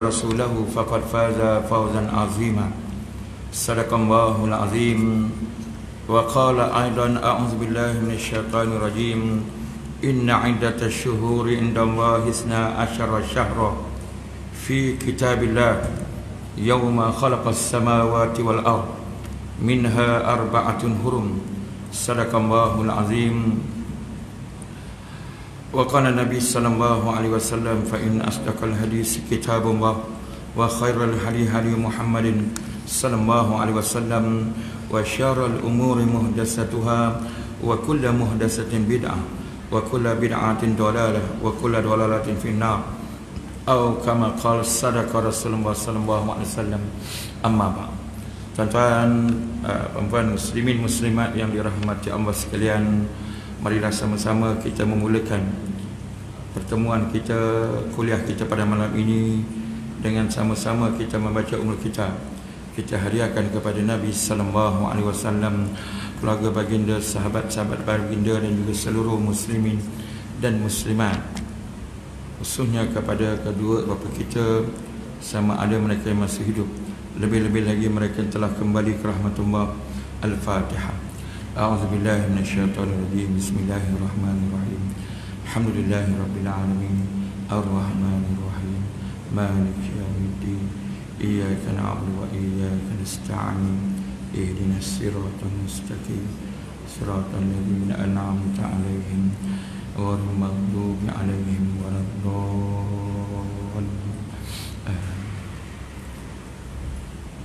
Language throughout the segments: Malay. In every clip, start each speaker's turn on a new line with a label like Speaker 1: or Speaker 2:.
Speaker 1: رسوله فقد فاز فوزا عظيما. صدق الله العظيم. وقال أيضا أعوذ بالله من الشيطان الرجيم إن عدة الشهور عند الله 12 شهرا في كتاب الله يوم خلق السماوات والأرض منها 4 حرم. صدق الله العظيم. وقال النبي صلى الله عليه وسلم فإن أصدق الحديث كتاب الله وخير الهدي هدي محمد صلى الله عليه وسلم وشر الأمور محدثاتها وكل محدثة بدعة وكل بدعة ضلالة وكل ضلالة في النار أو كما قال صدق رسول الله صلى الله عليه وسلم. Amma ba'd. Tuan-tuan, puan-puan muslimin muslimat yang dirahmati Allah sekalian, marilah sama-sama kita memulakan pertemuan kita, kuliah kita pada malam ini dengan sama-sama kita membaca umul kitab. Kita hadiahkan kepada Nabi sallallahu alaihi wasallam, keluarga baginda, sahabat-sahabat baginda dan juga seluruh muslimin dan muslimat, khususnya kepada kedua bapa kita sama ada mereka yang masih hidup, lebih-lebih lagi mereka yang telah kembali ke rahmatullah. Al-Fatihah. أعوذ بالله من الشيطان الرجيم. بسم الله الرحمن الرحيم. الحمد لله رب العالمين الرحمن الرحيم مالك يوم الدين إياك نعبد وإياك نستعين اهدنا الصراط المستقيم صراط الذين أنعمت عليهم غير المغضوب عليهم ولا الضالين.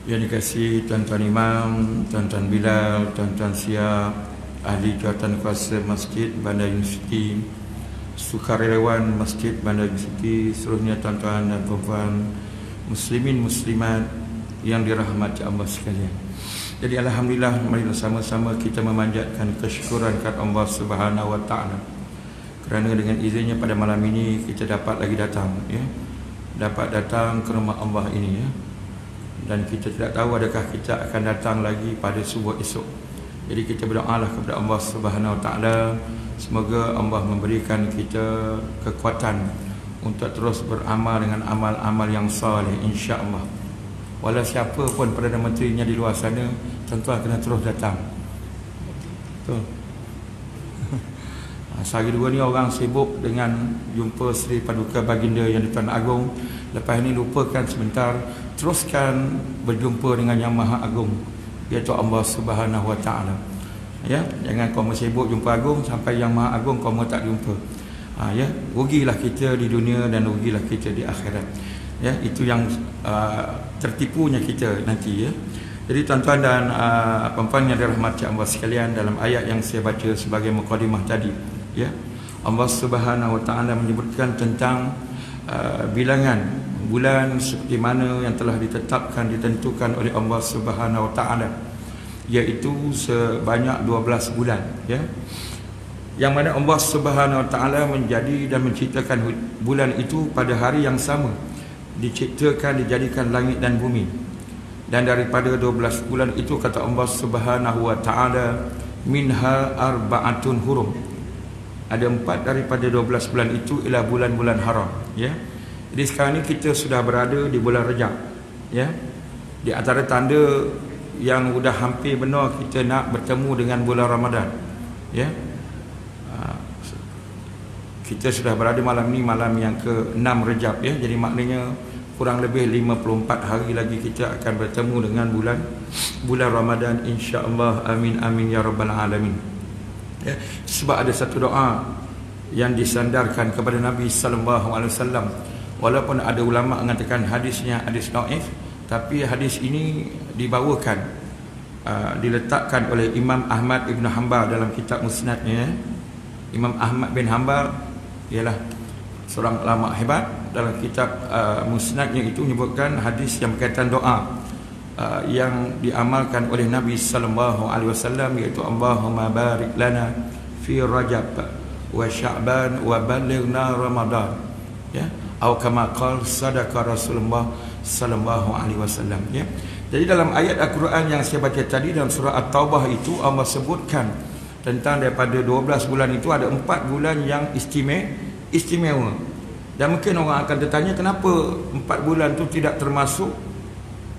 Speaker 1: Yang dikasihi tuan-tuan imam, tuan-tuan Bilal, tuan-tuan Siap, ahli jawatan kuasa Masjid Bandar Universiti, sukarelawan Masjid Bandar Universiti, seluruhnya tuan-tuan dan puan-puan muslimin muslimat yang dirahmati Allah sekalian. Jadi alhamdulillah, mari sama-sama kita memanjatkan kesyukuran kepada Allah Subhanahu wa taala. Kerana dengan izinnya pada malam ini kita dapat lagi datang, ya. Dapat datang ke rumah Allah ini, ya. Dan kita tidak tahu adakah kita akan datang lagi pada subuh esok. Jadi kita berdoalah kepada Allah Subhanahu Wa Taala, semoga Allah memberikan kita kekuatan untuk terus beramal dengan amal-amal yang saleh, insya-Allah. Walau siapa pun Perdana Menterinya di luar sana, tentu kena terus datang. Betul. Sehari dua ni orang sibuk dengan jumpa Seri Paduka Baginda yang di-Tuan Agong. Lepas ini lupakan sebentar, teruskan berjumpa dengan Yang Maha Agung, iaitu Allah Subhanahu Wa Taala. Ya, jangan kau sibuk jumpa Agung sampai Yang Maha Agung kau tak jumpa. Ya, rugilah kita di dunia dan rugilah kita di akhirat. Ya, itu yang tertipunya kita nanti, ya. Jadi tuan-tuan dan puan-puan yang dirahmati Allah sekalian, dalam ayat yang saya baca sebagai mukadimah tadi, ya, Allah Subhanahu Wa Taala menyebutkan tentang bilangan bulan seperti mana yang telah ditetapkan, ditentukan oleh Allah Subhanahu Wa Taala, iaitu sebanyak 12 bulan, ya. Yang mana Allah Subhanahu Wa Taala menjadi dan menciptakan bulan itu pada hari yang sama, diciptakan, dijadikan langit dan bumi. Dan daripada 12 bulan itu, kata Allah Subhanahu Wa Taala, minha 4 hurum. Ada 4 daripada 12 bulan itu ialah bulan-bulan haram, ya. Jadi sekarang ni kita sudah berada di bulan Rejab, ya. Di antara tanda yang sudah hampir benar kita nak bertemu dengan bulan Ramadan, ya. Kita sudah berada malam ni malam yang ke-6 Rejab, ya. Jadi maknanya kurang lebih 54 hari lagi kita akan bertemu dengan bulan Ramadan, insya-Allah. Amin amin ya rabbal alamin. Ya, sebab ada satu doa yang disandarkan kepada Nabi sallallahu alaihi wasallam. Walaupun ada ulama mengatakan hadisnya hadis dhaif, tapi hadis ini dibawakan, diletakkan oleh Imam Ahmad Ibn Hanbal dalam kitab Musnadnya. Imam Ahmad bin Hanbal ialah seorang ulama hebat. Dalam kitab Musnadnya itu menyebutkan hadis yang berkaitan doa yang diamalkan oleh Nabi sallallahu alaihi wasallam, iaitu Allahumma barik lana fi Rajab wa Sya'ban wa ballighna Ramadan, ya. Atau kama qala sadaqa Rasulullah sallallahu alaihi wasallam, ya. Jadi dalam ayat Al-Quran yang saya baca tadi dalam surah At-Taubah itu, Allah sebutkan tentang daripada 12 bulan itu ada 4 bulan yang istimewa. Dan mungkin orang akan tertanya, kenapa 4 bulan tu tidak termasuk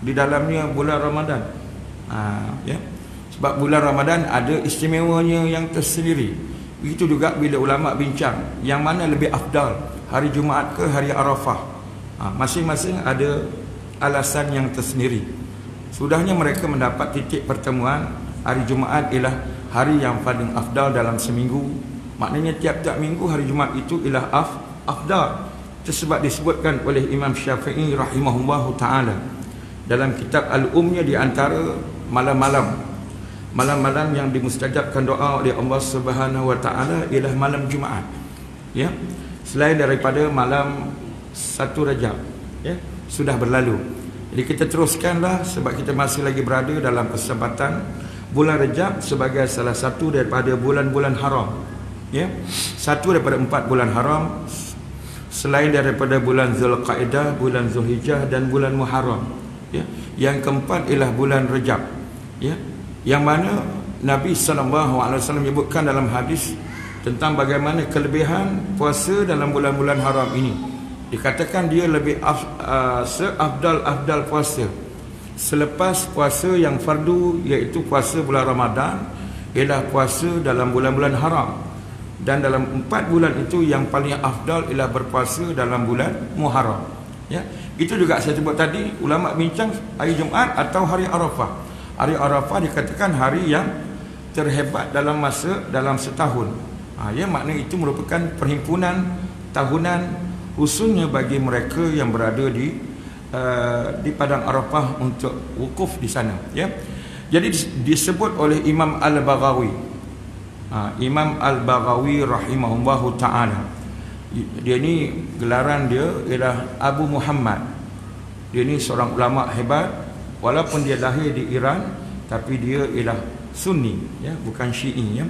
Speaker 1: di dalamnya bulan Ramadan? Ya. Sebab bulan Ramadan ada istimewanya yang tersendiri. Begitu juga bila ulama bincang yang mana lebih afdal, hari Jumaat ke hari Arafah. Masing-masing ada alasan yang tersendiri. Sudahnya mereka mendapat titik pertemuan, hari Jumaat ialah hari yang paling afdal dalam seminggu. Maknanya tiap-tiap minggu hari Jumaat itu ialah afdal. Itu sebab disebutkan oleh Imam Syafi'i rahimahullahu ta'ala dalam kitab Al-Umnya, di antara malam-malam yang dimustajabkan doa oleh Allah Subhanahu wa ta'ala ialah malam Jumaat. Ya. Selain daripada malam 1 Rajab, ya, sudah berlalu. Jadi kita teruskanlah sebab kita masih lagi berada dalam kesempatan bulan Rajab sebagai salah satu daripada bulan-bulan haram. Ya. Satu daripada 4 bulan haram selain daripada bulan Zulqaidah, bulan Zulhijjah dan bulan Muharram. Ya. Yang keempat ialah bulan Rajab. Ya. Yang mana Nabi SAW menyebutkan dalam hadis tentang bagaimana kelebihan puasa dalam bulan-bulan haram ini. Dikatakan dia lebih seafdal puasa selepas puasa yang fardu, iaitu puasa bulan Ramadan, ialah puasa dalam bulan-bulan haram. Dan dalam 4 bulan itu yang paling afdal ialah berpuasa dalam bulan Muharram. Ya. Itu juga saya sebut tadi, ulama bincang hari Jumaat atau hari Arafah. Hari Arafah dikatakan hari yang terhebat dalam setahun. Ya, maknanya itu merupakan perhimpunan tahunan khususnya bagi mereka yang berada di padang Arafah untuk wukuf di sana. Ya. Jadi disebut oleh Imam Al-Baghawi, Imam Al-Baghawi rahimahullahu ta'ala. Dia ni gelaran dia ialah Abu Muhammad. Dia ni seorang ulama hebat, walaupun dia lahir di Iran, tapi dia ialah Sunni, ya, bukan Syi'i. Ya.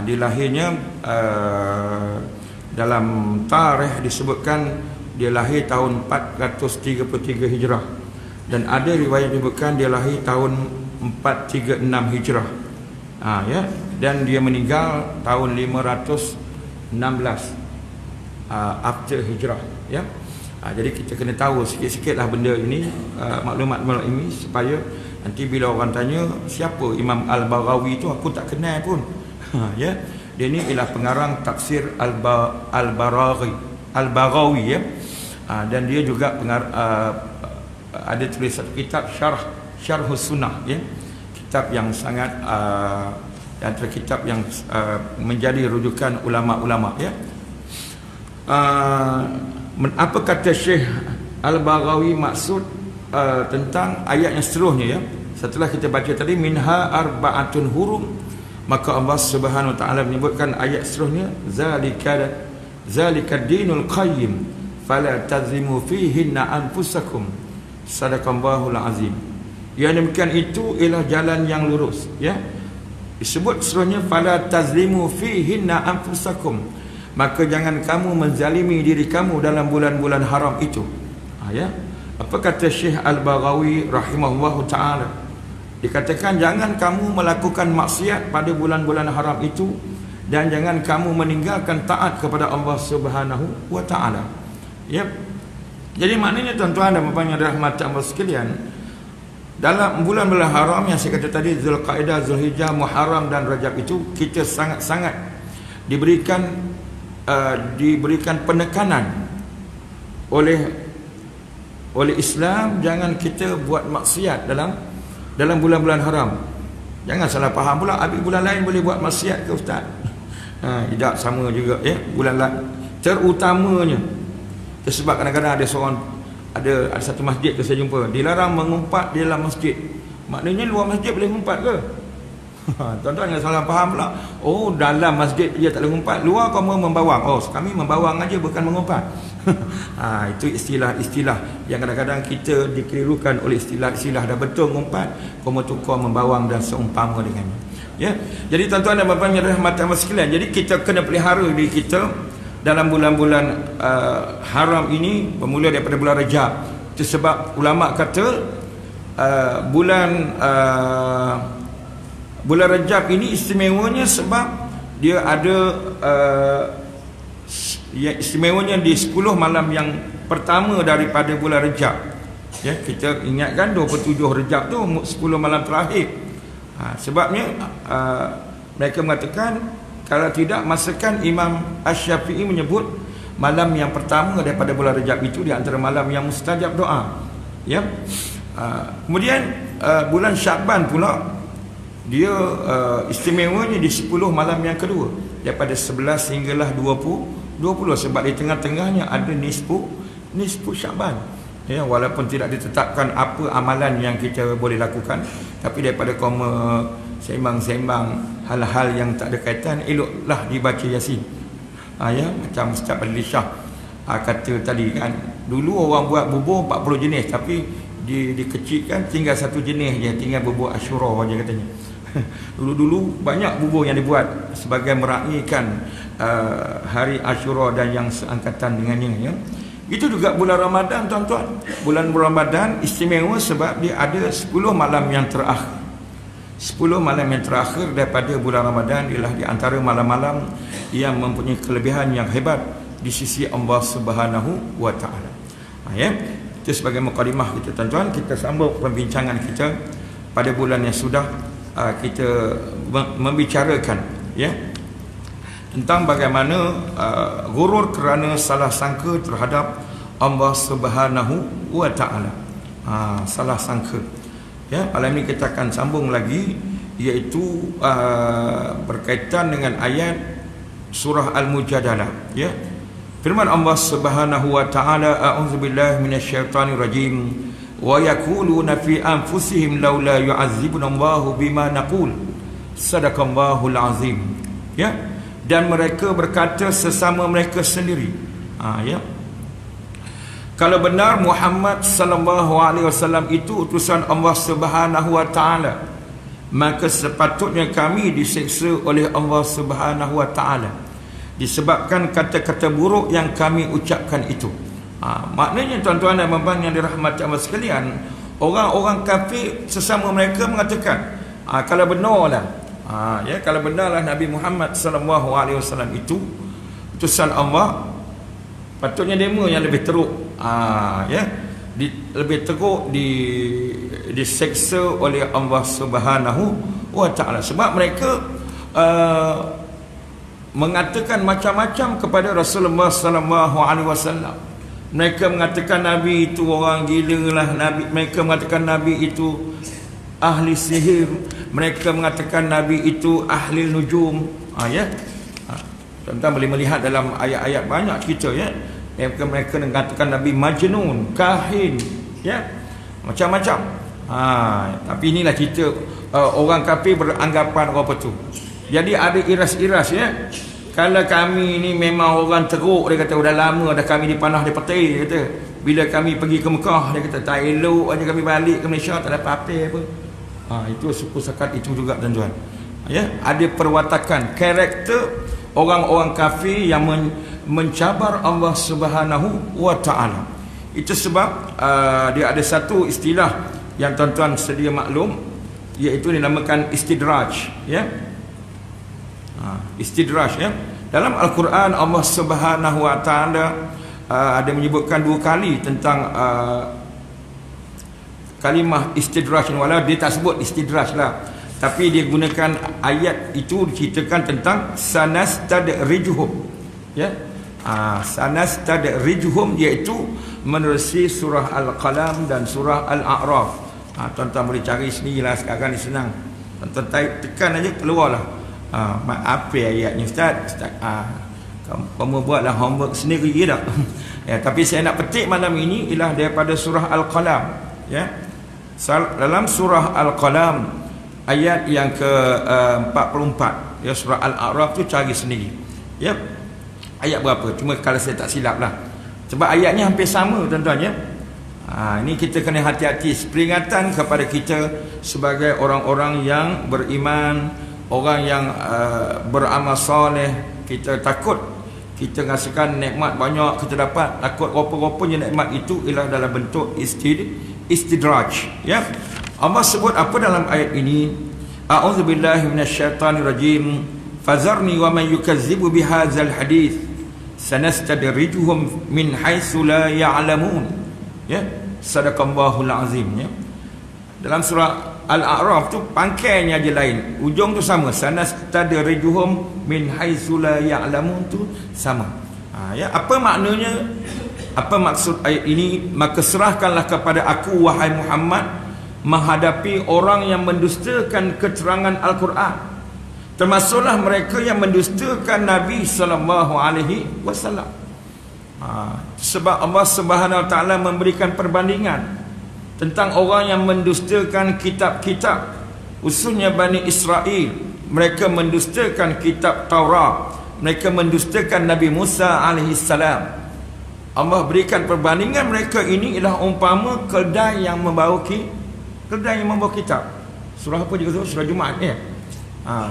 Speaker 1: Dia lahirnya dalam tarikh disebutkan dia lahir tahun 433 Hijrah, dan ada riwayat menyebutkan dia lahir tahun 436 Hijrah. Ya, dan dia meninggal tahun 516 after Hijrah. Ya. Jadi kita kena tahu sikit-sikitlah benda ini, maklumat-maklumat ini, supaya nanti bila orang tanya siapa Imam Al-Baghawi itu, aku tak kenal pun. Ya. Dia ni ialah pengarang tafsir Al-Baghawi, ya. Dan dia juga ada tulis satu kitab Syarhus Sunnah, ya. Kitab yang sangat antara kitab yang menjadi rujukan ulama-ulama, ya. Apa kata Syekh Al-Baghawi maksud tentang ayat yang seterusnya, ya. Setelah kita baca tadi minha arba'atun hurum, maka Allah Subhanahu wa ta'ala menyebutkan ayat seterusnya, zalika dinul qayyim fala tazlimu fihinna anfusakum sadaqallahul azim. Yang demikian itu ialah jalan yang lurus, ya. Disebut seterusnya fala tazlimu fihinna anfusakum, maka jangan kamu menzalimi diri kamu dalam bulan-bulan haram itu. Ya. Apa kata Syekh Al-Baghawi rahimahullahu ta'ala? Dikatakan jangan kamu melakukan maksiat pada bulan-bulan haram itu, dan jangan kamu meninggalkan taat kepada Allah Subhanahu wa ta'ala. Ya. Jadi maknanya tuan-tuan dan puan-puan yang dirahmati Allah sekalian, dalam bulan-bulan haram yang saya kata tadi, Zulqaidah, Zulhijjah, Muharram dan Rajab itu, kita sangat-sangat diberikan penekanan oleh Islam, jangan kita buat maksiat dalam bulan-bulan haram. Jangan salah faham pula, habis bulan lain boleh buat maksiat ke ustaz? Tidak, sama juga, ya. Bulan lain terutamanya, sebab kadang-kadang ada satu masjid tu saya jumpa, dilarang mengumpat di dalam masjid. Maknanya luar masjid boleh mengumpat ke? Tuan-tuan jangan salah faham pula. Oh, dalam masjid dia tak boleh mengumpat, luar kamu membawang. Oh, kami membawang aja, bukan mengumpat. Itu istilah-istilah yang kadang-kadang kita dikelirukan oleh istilah-istilah. Dah betul mengumpat, kamu tukar membawang dan seumpama dengannya. Ya. Jadi tuan-tuan dan puan-puan yang dirahmati Allah sekalian, jadi kita kena pelihara diri kita dalam bulan-bulan haram ini, bermula daripada bulan Rajab. Itu sebab ulama kata bulan Rajab ini istimewanya sebab dia ada yang istimewanya di 10 malam yang pertama daripada bulan Rejab. Ya, kita ingatkan 27 Rejab tu 10 malam terakhir. Sebabnya mereka mengatakan kalau tidak, masakan Imam Asy-Syafi'i menyebut malam yang pertama daripada bulan Rejab itu di antara malam yang mustajab doa. Ya. Kemudian bulan Syaban pula dia istimewanya di 10 malam yang kedua daripada 11 hinggalah 20 sebab di tengah-tengahnya ada nisfu Syaban. Ya, walaupun tidak ditetapkan apa amalan yang kita boleh lakukan, tapi daripada koma sembang-sembang hal-hal yang tak ada kaitan, eloklah dibaca Yasin. Ya, macam Ustaz Adli Shah kata tadi kan, dulu orang buat bubur 40 jenis, tapi dikecilkan tinggal satu jenis je, tinggal bubur Asyura saja katanya. Dulu-dulu banyak bubur yang dibuat sebagai meraihkan hari Asyura dan yang seangkatan dengannya, ya. Itu juga bulan Ramadan, tuan-tuan. Bulan Ramadan istimewa sebab dia ada 10 malam yang terakhir. 10 malam yang terakhir daripada bulan Ramadan ialah di antara malam-malam yang mempunyai kelebihan yang hebat di sisi Allah Subhanahu wa taala. Ya. Itu sebagai mukadimah kita, tuan-tuan. Kita sambung perbincangan kita pada bulan yang sudah kita membicarakan, ya, tentang bagaimana gurur kerana salah sangka terhadap Allah Subhanahu wa taala. Salah sangka. Ya, malam ini kita akan sambung lagi, iaitu berkaitan dengan ayat surah Al-Mujadalah, ya. Firman Allah Subhanahu wa taala, a'udzubillahi minasyaitonir rajim. Wa yaquluna fi anfusihim laula yu'azzibuna Allahu bima naqul. Sadaqallahul azim. Ya. Dan mereka berkata sesama mereka sendiri, ya, kalau benar Muhammad sallallahu alaihi wasallam itu utusan Allah Subhanahu wa taala, maka sepatutnya kami disiksa oleh Allah Subhanahu wa taala disebabkan kata-kata buruk yang kami ucapkan itu. Maknanya, tuan-tuan dan puan-puan yang dirahmati Allah sekalian, orang-orang kafir sesama mereka mengatakan, kalau benarlah, ya, kalau benarlah Nabi Muhammad sallallahu alaihi wasallam itu utusan Allah, patutnya demo yang lebih teruk, ya, lebih teruk diseksa oleh Allah Subhanahu wa taala, sebab mereka mengatakan macam-macam kepada Rasulullah sallallahu alaihi wasallam. Mereka mengatakan Nabi itu orang gila lah, mereka mengatakan Nabi itu ahli sihir, mereka mengatakan Nabi itu ahli nujum. Ya, tuan-tuan boleh melihat dalam ayat-ayat banyak kita, ya, mereka mengatakan Nabi majnun, kahin, ya, macam-macam. Tapi inilah kita, orang kafir beranggapan apa tu. Jadi ada iras-iras, ya. Kalau kami ni memang orang teruk, dia kata, dah lama dah kami dipanah di peti, dia kata. Bila kami pergi ke Mekah, dia kata, tak elok aja kami balik ke Malaysia, tak ada apa-apa apa. Itu suku sakat itu juga, tuan-tuan. Ya, ada perwatakan karakter orang-orang kafir yang mencabar Allah Subhanahu wa taala. Itu sebab dia ada satu istilah yang tuan-tuan sedia maklum, iaitu dinamakan istidraj, ya. Istidraj, ya. Dalam Al-Quran Allah Subhanahu wa taala ada menyebutkan 2 kali tentang kalimah istidraj, walau dia tak sebut istidraj lah, tapi dia gunakan ayat itu diceritakan tentang sanastadrijuhum, ya. Sanastadrijuhum iaitu menerusi surah Al-Qalam dan surah Al-A'raf. Tuan-tuan boleh cari sendirilah, sekarang ni senang, tuan-tuan tekan aja keluarlah. Apa ayatnya Ustaz? Kamu buatlah homework sendiri ke tak? Ya, tapi saya nak petik malam ini ialah daripada surah Al-Qalam, ya. Dalam surah Al-Qalam ayat yang ke-44, ya, surah Al-A'raf tu cari sendiri, ya. Ayat berapa? Cuma kalau saya tak silap lah, sebab ayatnya hampir sama, tuan-tuan, ya. Ini kita kena hati-hati, peringatan kepada kita sebagai orang-orang yang beriman, orang yang beramal soleh. Kita takut kita rasakan nikmat banyak kita dapat, takut rupa-rupanya nikmat itu ialah dalam bentuk istidraj, ya. Allah sebut apa dalam ayat ini? A'udzubillahi minasyaitonirrajim. Fazarni wa man yukazzibu bihadzal hadits sanastadrijuhum min haitsu la ya'lamun. Ya, sadaqallahul azim. Ya, dalam surah Al-A'raf tu pangkainya je lain, ujung tu sama, sanastadrijuhum min haitsu la ya'lamun tu sama. Ya, apa maknanya? Apa maksud ayat ini? Maka serahkanlah kepada aku wahai Muhammad menghadapi orang yang mendustakan keterangan Al-Quran, termasuklah mereka yang mendustakan Nabi sallallahu alaihi wasallam. Sebab Allah Subhanahu wa taala memberikan perbandingan tentang orang yang mendustakan kitab-kitab, khususnya Bani Israel. Mereka mendustakan kitab Taurat, mereka mendustakan Nabi Musa alaihi salam. Allah berikan perbandingan mereka ini ialah umpama kedai yang membawa kitab. Surah apa juga tu? Surah Jumaat ya.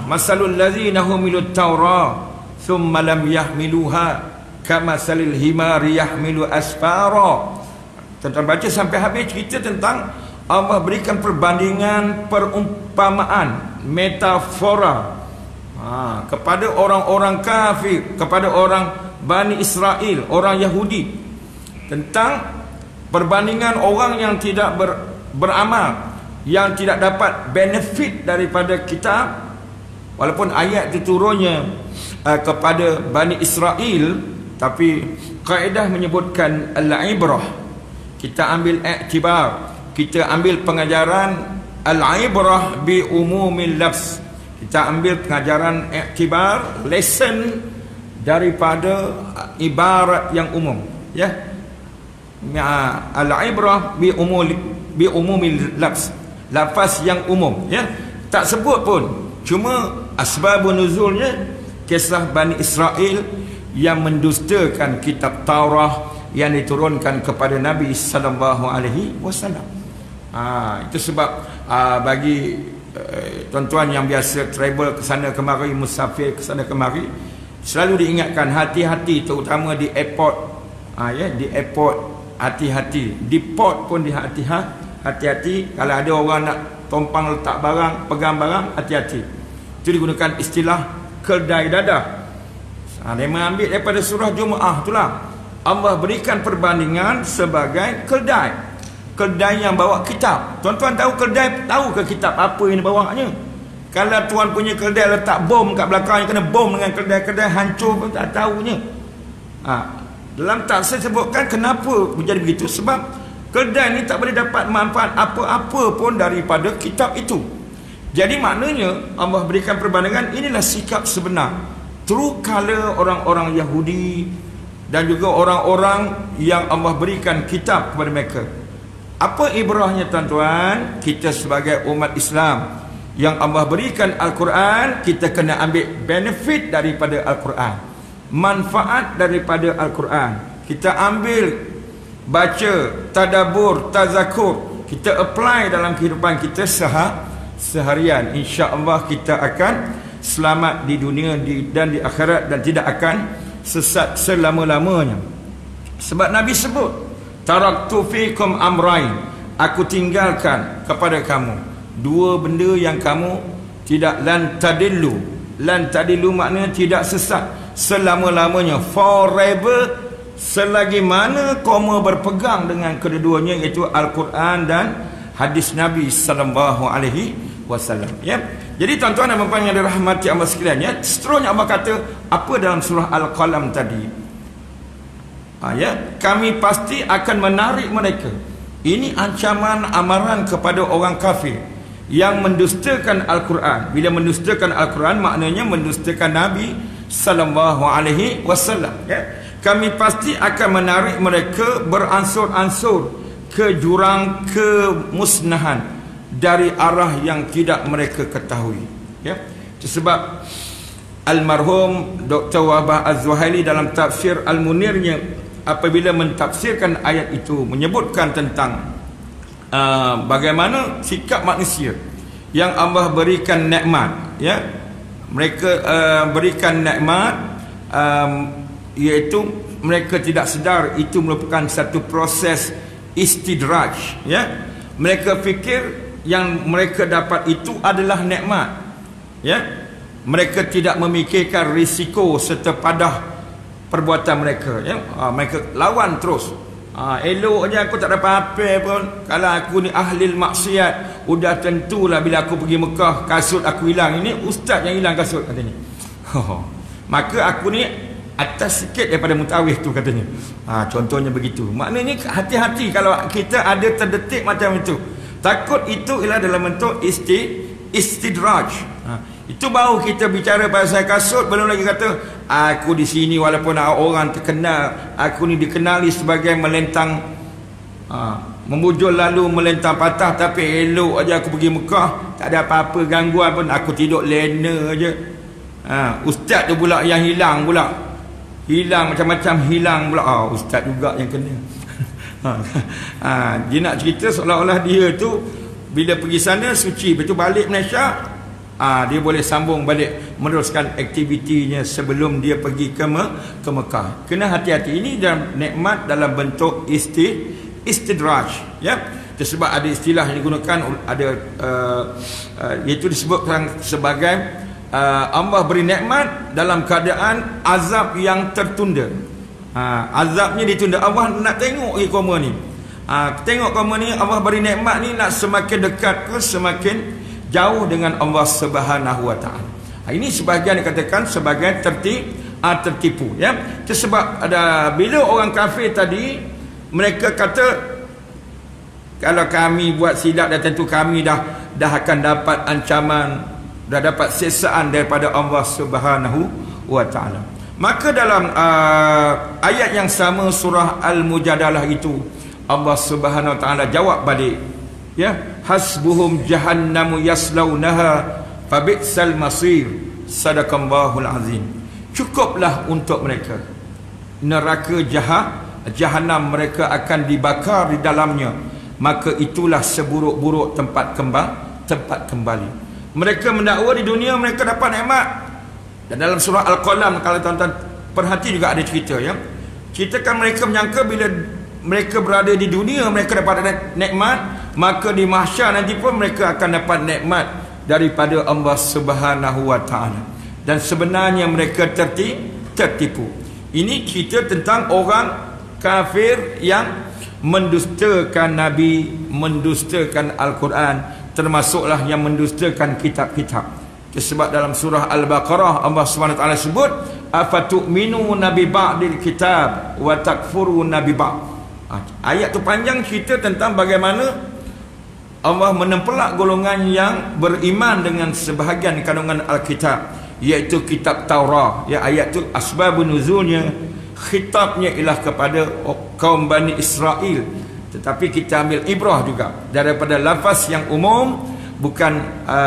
Speaker 1: Masalul ladzina humilut Taurat thumma lam yahmiluha kamasalil himari yahmilu asfara. Tuan-tuan baca sampai habis, cerita tentang Allah berikan perbandingan, perumpamaan, metafora kepada orang-orang kafir, kepada orang Bani Israel, orang Yahudi, tentang perbandingan orang yang tidak beramal, yang tidak dapat benefit daripada kitab, walaupun ayat itu turunnya kepada Bani Israel, tapi kaedah menyebutkan al-ibrah. Kita ambil iktibar, kita ambil pengajaran al-ibrah bi umumil lafz. Kita ambil pengajaran iktibar, lesson daripada ibarat yang umum, ya. Al-ibrah bi umumil lafz, lafaz yang umum, ya. Tak sebut pun, cuma asbabun nuzulnya kisah Bani Israel yang mendustakan kitab Taurat yang diturunkan kepada Nabi sallallahu alaihi wasallam. Itu sebab bagi tuan-tuan yang biasa travel ke sana kemari, musafir ke sana kemari, selalu diingatkan hati-hati, terutama di airport. Ya, di airport hati-hati, di port pun hati-hati. Kalau ada orang nak tompang letak barang, pegang barang, hati-hati. Itu digunakan istilah kedai dadah. Dia mengambil daripada surah Jumaah itulah. Allah berikan perbandingan sebagai kedai yang bawa kitab. Tuan-tuan tahu kedai, tahu ke kitab apa yang dibawanya? Kalau tuan punya kedai letak bom kat belakangnya, kena bom dengan kedai hancur pun tak tahunya. Dalam tafsir sebutkan kenapa menjadi begitu, sebab kedai ni tak boleh dapat manfaat apa-apa pun daripada kitab itu. Jadi maknanya Allah berikan perbandingan, inilah sikap sebenar, true color orang-orang Yahudi dan juga orang-orang yang Allah berikan kitab kepada mereka. Apa ibrahnya tuan-tuan? Kita sebagai umat Islam yang Allah berikan Al-Quran, kita kena ambil benefit daripada Al-Quran, manfaat daripada Al-Quran. Kita ambil, baca, tadabbur, tazakur, kita apply dalam kehidupan kita seharian. InsyaAllah kita akan selamat di dunia dan di akhirat, dan tidak akan sesat selama-lamanya. Sebab Nabi sebut, taraktu fikum amrain, aku tinggalkan kepada kamu dua benda yang kamu tidak lan tadillu maknanya tidak sesat selama-lamanya, forever, selagi mana kamu berpegang dengan kedua-duanya, iaitu Al-Quran dan hadis Nabi sallallahu alaihi wasallam. Ya. Jadi tuan-tuan dan puan-puan yang dirahmati Allah sekalian, ya, seterusnya Allah kata apa dalam surah Al-Qalam tadi? Ya, kami pasti akan menarik mereka. Ini ancaman amaran kepada orang kafir yang mendustakan Al-Quran. Bila mendustakan Al-Quran, maknanya mendustakan Nabi sallallahu alaihi wasallam. Ya. Kami pasti akan menarik mereka beransur-ansur ke jurang kemusnahan dari arah yang tidak mereka ketahui. Ya. Sebab almarhum Dr. Wahbah Az-Zuhaili dalam tafsir Al-Munirnya, apabila mentafsirkan ayat itu, menyebutkan tentang bagaimana sikap manusia yang Allah berikan nikmat, ya. Mereka berikan nikmat, iaitu mereka tidak sedar itu merupakan satu proses istidraj, ya. Mereka fikir yang mereka dapat itu adalah nikmat, ya. Mereka tidak memikirkan risiko serta padah perbuatan mereka, ya. Mereka lawan terus. Elok je aku tak dapat apa pun. Kalau aku ni ahli maksiat, sudah tentulah bila aku pergi Mekah kasut aku hilang. Ini ustaz yang hilang kasut katanya. Maka aku ni atas sikit daripada mutawif tu katanya. Contohnya begitu. Maknanya hati-hati kalau kita ada terdetik macam itu. Takut itu ialah dalam bentuk istidraj. Itu baru kita bicara pasal kasut, belum lagi kata aku di sini walaupun orang terkenal, aku ni dikenali sebagai melentang, membujul lalu melentang patah, tapi elok aja aku pergi Mekah, tak ada apa-apa gangguan pun, aku tidur lena aja. Ustaz tu pula yang hilang pula. Hilang macam-macam hilang pula. Ustaz juga yang kena. Dia nak cerita seolah-olah dia tu bila pergi sana suci, betul balik Malaysia, dia boleh sambung balik meneruskan aktivitinya sebelum dia pergi ke Mekah. Kena hati-hati. Ini dalam nikmat dalam bentuk istidraj, ya. Sebab ada istilah yang digunakan, ada iaitu disebutkan sebagai Allah beri nikmat dalam keadaan azab yang tertunda. Azabnya ditunda. Allah nak tengok koma ni. Tengok koma ni, Allah beri nikmat ni nak semakin dekat ke semakin jauh dengan Allah Subhanahu wa taala. Ini sebahagian dikatakan sebagai tertipu, ya. Sebab ada bila orang kafir tadi mereka kata kalau kami buat silap dah tentu kami dah akan dapat ancaman, dah dapat siksaan daripada Allah Subhanahu wa taala. Maka dalam ayat yang sama surah Al-Mujadalah itu Allah Subhanahu wa taala jawab balik, ya, hasbuhum jahannamu yaslaunaha fabi'sal masir, sadaqallahul azim. Cukuplah untuk mereka neraka jahanam, mereka akan dibakar di dalamnya, maka itulah seburuk-buruk tempat kembali. Mereka mendakwa di dunia mereka dapat nikmat. Dan dalam surah Al-Qalam, kalau tuan-tuan perhati juga ada cerita, ya. Ceritakan mereka menyangka bila mereka berada di dunia mereka dapat nikmat, maka di mahsyar nanti pun mereka akan dapat nikmat daripada Allah Subhanahu wa taala. Dan sebenarnya mereka tertipu. Ini cerita tentang orang kafir yang mendustakan Nabi, mendustakan Al-Quran, termasuklah yang mendustakan kitab-kitab. Sebab dalam surah Al-Baqarah Allah SWT sebut afatu'minuna bi ba'dil kitab wa takfuruna bi ba'd. Ayat tu panjang, cerita tentang bagaimana Allah menempelak golongan yang beriman dengan sebahagian kandungan Alkitab, iaitu kitab Taurat. Ya, ayat tu asbabun nuzulnya, khitabnya ialah kepada kaum Bani Israel, tetapi kita ambil ibrah juga daripada lafaz yang umum, bukan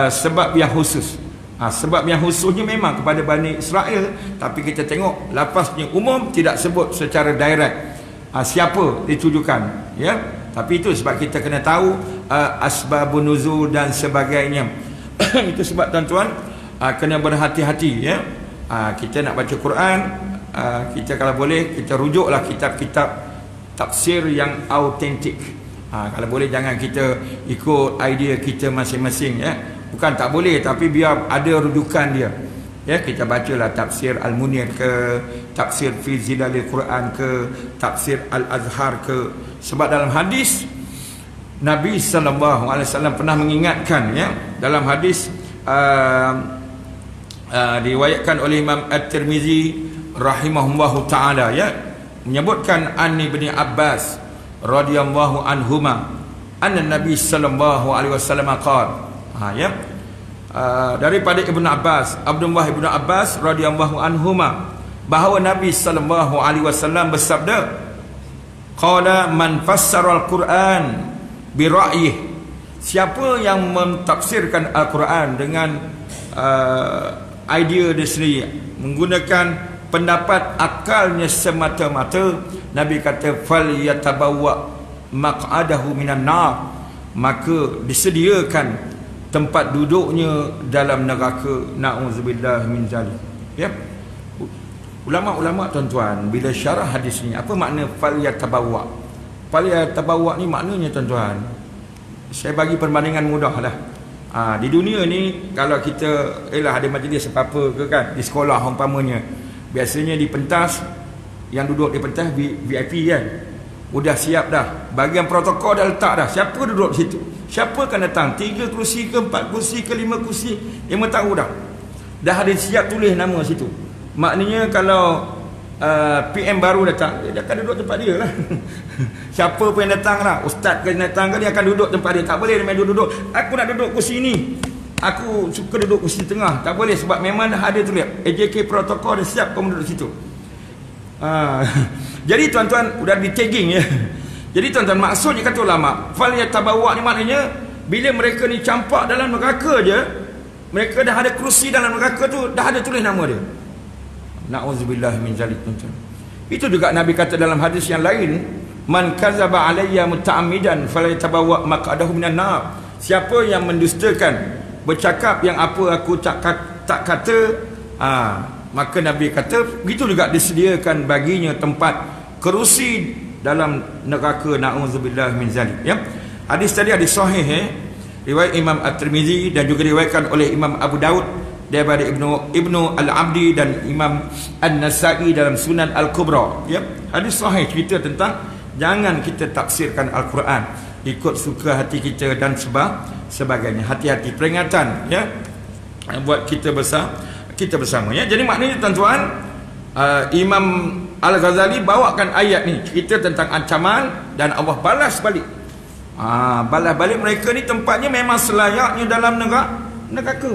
Speaker 1: sebab yang khusus. Sebab yang khususnya memang kepada Bani Israel, tapi kita tengok lafaznya umum, tidak sebut secara direct siapa ditujukan, ya. Tapi itu sebab kita kena tahu asbabun nuzul dan sebagainya. Itu sebab tuan-tuan kena berhati-hati, ya. Kita nak baca Quran, kita kalau boleh kita rujuklah kitab-kitab tafsir yang autentik. Kalau boleh jangan kita ikut idea kita masing-masing, ya. Bukan tak boleh, tapi biar ada rujukan dia, ya. Kita bacalah tafsir Al-Munir ke, tafsir Fi Zilalil Quran ke, tafsir Al-Azhar ke. Sebab dalam hadis Nabi SAW pernah mengingatkan, ya. Dalam hadis diriwayatkan oleh Imam At-Tirmizi rahimahullahu ta'ala, ya, menyebutkan an Ibn Abbas radhiyallahu anhuma anna Nabi sallallahu alaihi wasallam qala, ya, daripada Ibn Abbas, Abdullah Ibn Abbas radhiyallahu anhuma, bahawa Nabi sallallahu alaihi wasallam bersabda, qala man fassara al-Quran bi ra'yih, siapa yang mentafsirkan Al-Quran dengan idea dia sendiri, menggunakan pendapat akalnya semata-mata, Nabi kata fal yatabawwa maq'adahu minan nar, maka disediakan tempat duduknya dalam neraka. Na'udzubillah min zalik, ya. Ulama-ulama tuan-tuan bila syarah hadis ni, apa makna fal yatabawwa? Fal yatabawwa ni maknanya tuan-tuan, saya bagi perbandingan mudahlah. Di dunia ni kalau kita ada majlis apa-apa ke kan, di sekolah umpamanya, biasanya di pentas yang duduk di pentas VIP kan, udah siap dah, bagian protokol dah letak dah, siapa duduk di situ, siapa akan datang, 3 kursi ke 4 kursi ke 5 kursi, yang tahu dah ada siap tulis nama situ. Maknanya kalau PM baru datang, dia akan duduk tempat dia lah. Siapa pun yang datang lah, ustaz ke datang ke, dia akan duduk tempat dia. Tak boleh dia main duduk, aku nak duduk kursi ni, aku suka duduk kursi tengah. Tak boleh, sebab memang dah ada tulis AJK protokol, dia siap kamu duduk situ. Jadi tuan-tuan, udah di tagging ya. Jadi tuan-tuan, maksudnya kata ulama, fal yatabawa ni maknanya bila mereka ni campak dalam neraka je, mereka dah ada kerusi dalam neraka tu, dah ada tulis nama dia. Na'udzubillah min zalik. Itu juga Nabi kata dalam hadis yang lain, man kadzaba alayya muta'ammidan falyatabawa maq'adahu minan nar. Siapa yang mendustakan, bercakap yang apa aku tak kata, maka Nabi kata begitu juga disediakan baginya tempat kerusi dalam neraka. Na'udzubillah min zalik ya. Hadis tadi hadis sahih riwayat Imam At-Tirmizi dan juga diriwayatkan oleh Imam Abu Daud daripada Ibnu Al-Abdi dan Imam An-Nasai dalam Sunan Al-Kubra ya. Hadis sahih cerita tentang jangan kita tafsirkan Al-Quran ikut suka hati kita dan sebagainya. Hati-hati, peringatan ya, buat kita bersama ya. Jadi maknanya tuan-tuan, Imam Al-Ghazali bawakan ayat ni cerita tentang ancaman dan Allah balas balik. Balas balik mereka ni tempatnya memang selayaknya dalam neraka.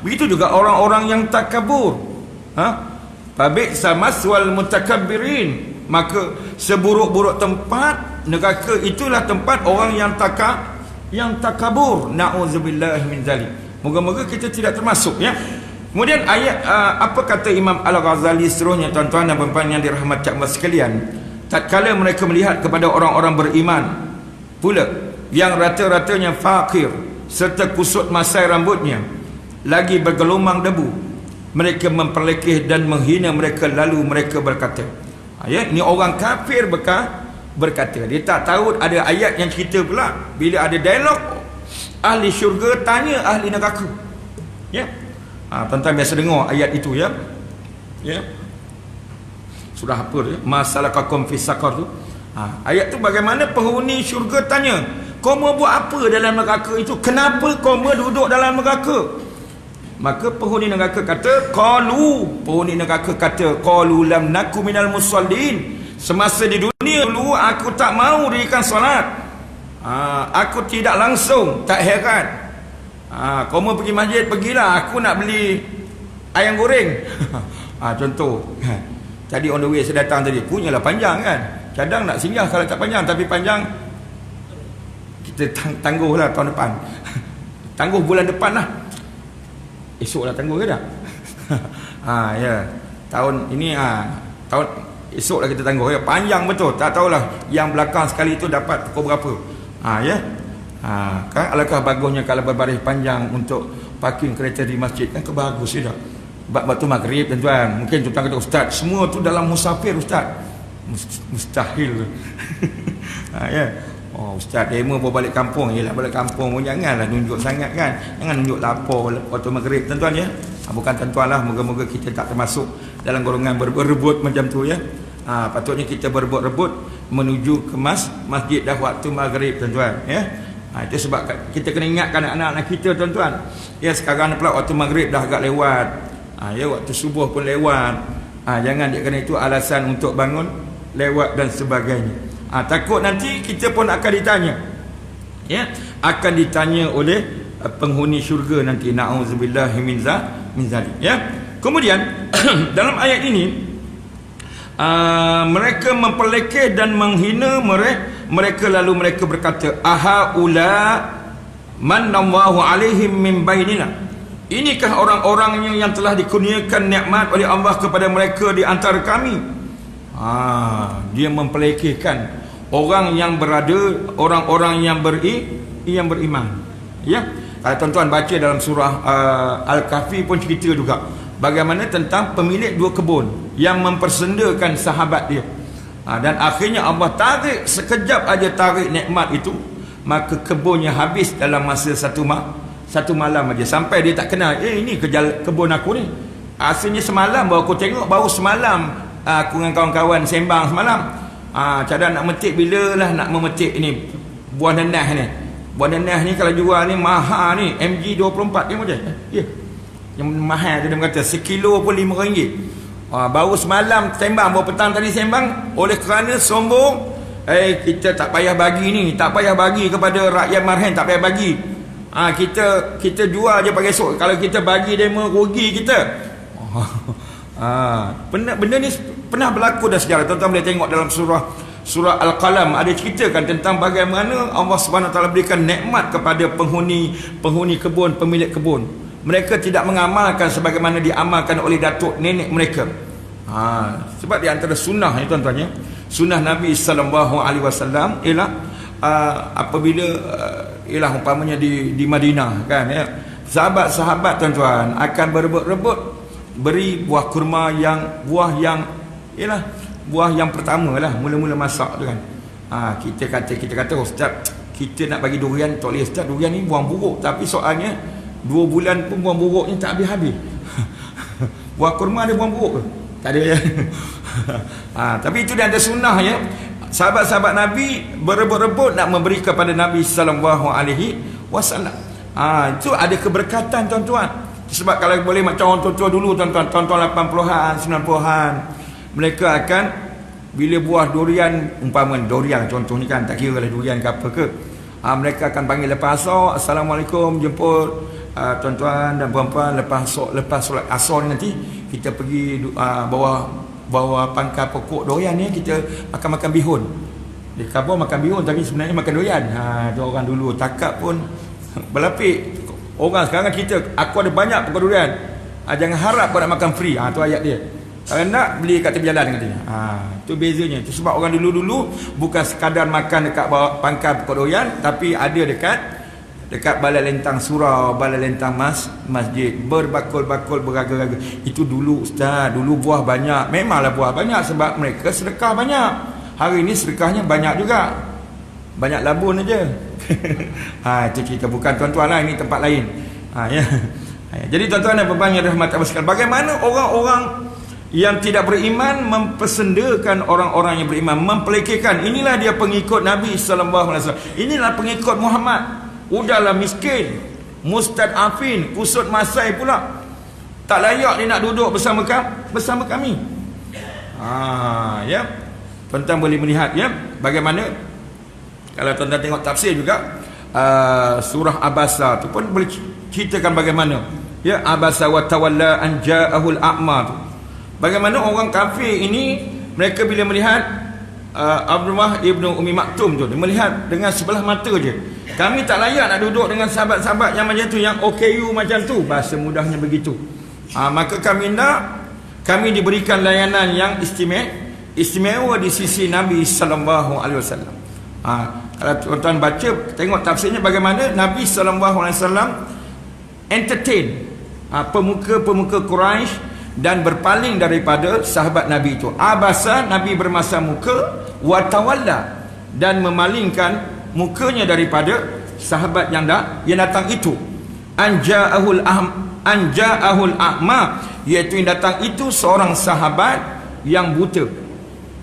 Speaker 1: Begitu juga orang-orang yang takabur. Fabi'sa maswal mutakabbirin. Maka seburuk-buruk tempat neraka itulah tempat orang yang takabur. Na'udzubillah min zalik. Moga-moga kita tidak termasuk ya. Kemudian ayat apa kata Imam Al-Ghazali seterusnya, tuan-tuan dan puan-puan yang dirahmati Allah sekalian. Tatkala mereka melihat kepada orang-orang beriman pula yang rata-ratanya fakir serta kusut masai rambutnya, lagi bergelumang debu, mereka memperlekeh dan menghina mereka, lalu mereka berkata, ya, ini orang kafir berkata, dia tak tahu ada ayat yang cerita pula bila ada dialog ahli syurga tanya ahli neraka ya. Tuan-tuan biasa dengar ayat itu ya. Surah apa dia? Masalakakum fis saqar tu. Ayat tu bagaimana penghuni syurga tanya, kamu buat apa dalam neraka itu? Kenapa kamu duduk dalam neraka? Maka penghuni neraka kata, penghuni neraka kata, qalu lam naku minal musallin. Semasa di dunia dulu aku tak mau dirikan solat. Aku tidak langsung, tak heran. Kamu pergi masjid, pergilah, aku nak beli ayam goreng. Contoh. Tadi on the way saya datang tadi, punyalah panjang kan. Kadang nak singgah kalau tak panjang, tapi panjang kita tangguhlah tahun depan. Tangguh bulan depan lah. Esoklah tangguh ke tak? Ya. Tahun ini tahun esoklah kita tangguh ya. Panjang betul. Tak tahulah yang belakang sekali itu dapat pukul berapa. Ya. Kan alangkah bagusnya kalau berbaris panjang untuk parking kereta di masjid, kan kebagus ya tak? Waktu maghrib tuan-tuan, mungkin tuan-tuan kata, ustaz, semua tu dalam musafir ustaz. Mustahil. Ya. Ustaz demo bawa balik kampung. Yelah, balik kampung pun janganlah nunjuk sangat kan. Jangan nunjuk lapor waktu maghrib tuan-tuan ya. Bukan tuan-tuan lah, moga-moga kita tak termasuk dalam golongan berebut macam tu ya. Patutnya kita berebut-rebut menuju ke masjid dah waktu maghrib tuan-tuan ya. Itu sebab kita kena ingatkan anak-anak kita tuan-tuan. Ya, sekarang pula waktu maghrib dah agak lewat. Ya, waktu subuh pun lewat. Jangan dia kena itu alasan untuk bangun lewat dan sebagainya. Takut nanti kita pun akan ditanya. Ya, akan ditanya oleh penghuni syurga nanti. Na'udzubillahi min zalik. Ya. Kemudian dalam ayat ini mereka memperlekeh dan menghina mereka, lalu mereka berkata, ahaula manallahu alaihim min bainina. Inikah orang-orang yang telah dikurniakan nikmat oleh Allah kepada mereka di antara kami? Dia memperlekehkan orang yang berada, orang-orang yang beriman. Ya. Kalau tuan-tuan baca dalam surah Al-Kahfi pun cerita juga bagaimana tentang pemilik 2 kebun yang mempersendakan sahabat dia. Dan akhirnya Allah tarik, sekejap aja tarik nikmat itu, maka kebunnya habis dalam masa satu malam aja, sampai dia tak kenal, ini kebun aku ni. Asalnya semalam baru aku tengok, baru semalam aku dengan kawan-kawan sembang semalam. Cadang nak metik bila lah nak memetik ni buah nanah ni. Buah nanah ni kalau jual ni mahal ni, MG24 dia macam. Ya. Yang mahal tu dia kata sekilo pun RM5. Baru semalam sembang, baru petang tadi sembang, oleh kerana sombong, kita tak payah bagi ni, tak payah bagi kepada rakyat marhen, tak payah bagi. Kita jual je pakai esok. Kalau kita bagi demo rugi kita. Benda ni pernah berlaku dalam sejarah. Tuan-tuan boleh tengok dalam surah Al-Qalam, ada ceritakan tentang bagaimana Allah SWT berikan nikmat kepada penghuni kebun, pemilik kebun. Mereka tidak mengamalkan sebagaimana diamalkan oleh datuk nenek mereka. Sebab di antara sunnah ni tuan-tuan ya, sunnah Nabi SAW ialah apabila ialah umpamanya di Madinah kan ya, sahabat-sahabat tuan-tuan akan berebut-rebut beri buah kurma yang ialah buah yang pertama lah, mula-mula masak tu kan. Kita kata ustaz, kita nak bagi durian, tak boleh ustaz, durian ni buah buruk. Tapi soalnya 2 bulan pun buah buruk ni tak habis-habis. Buah kurma ada buah buruk ke? Tak ada ya. Tapi itu dia ada sunnah ya. Sahabat-sahabat Nabi berebut-rebut nak memberi kepada Nabi SAW. Itu ada keberkatan tuan-tuan. Sebab kalau boleh macam orang tua-tua dulu tuan-tuan 80-an, 90-an, mereka akan bila buah durian, umpama durian contoh ni kan, tak kira lah durian ke apa ke, mereka akan panggil lepas asar, Assalamualaikum, jemput tuan-tuan dan puan-puan, lepas solat asar nanti kita pergi bawah pangkal pokok durian ni, kita makan bihun. Di Kabul makan bihun tapi sebenarnya makan durian. Tu orang dulu takap pun berlapik. Orang sekarang aku ada banyak pokok durian. Jangan harap kau nak makan free. Tu ayat dia. Kalau nak beli kat tepi jalan katanya. Tu bezanya. Tu sebab orang dulu-dulu bukan sekadar makan dekat bawah pangkal pokok durian, tapi ada dekat balai lentang surau, balai lentang masjid, berbakul-bakul, beraga-raga. Itu dulu ustaz, dulu buah banyak. Memanglah buah banyak sebab mereka sedekah banyak. Hari ini sedekahnya banyak juga. Banyak labun aja. Itu cerita, bukan tuan-tuan lah, ini tempat lain. Ya. Jadi tuan-tuan dan puan-puan yang rahmat Allah sekalian, bagaimana orang-orang yang tidak beriman mempersendakan orang-orang yang beriman, mempelekehkan. Inilah dia pengikut Nabi SAW. Inilah pengikut Muhammad. Udahlah miskin, mustadafin, kusut masai pula, tak layak dia nak duduk bersama kami. Ya. Tuan-tuan boleh melihat ya bagaimana, kalau tuan-tuan tengok tafsir juga surah Abasa tu pun boleh ceritakan bagaimana ya, Abasa wa tawalla an ja'ahul a'ma tu. Bagaimana orang kafir ini, mereka bila melihat Abdullah ibnu Umi Maktum tu, dia melihat dengan sebelah mata je. Kami tak layak nak duduk dengan sahabat-sahabat yang macam tu, yang OKU macam tu, bahasa mudahnya begitu. Maka kami diberikan layanan yang istimewa di sisi Nabi SAW. Kalau tuan-tuan baca, tengok tafsirnya bagaimana Nabi SAW entertain pemuka-pemuka Quraisy dan berpaling daripada sahabat Nabi itu. Abasa, Nabi bermasa muka, wa tawalla, dan memalingkan mukanya daripada sahabat yang datang itu. Anja'ahul a'ma, iaitu yang datang itu seorang sahabat yang buta.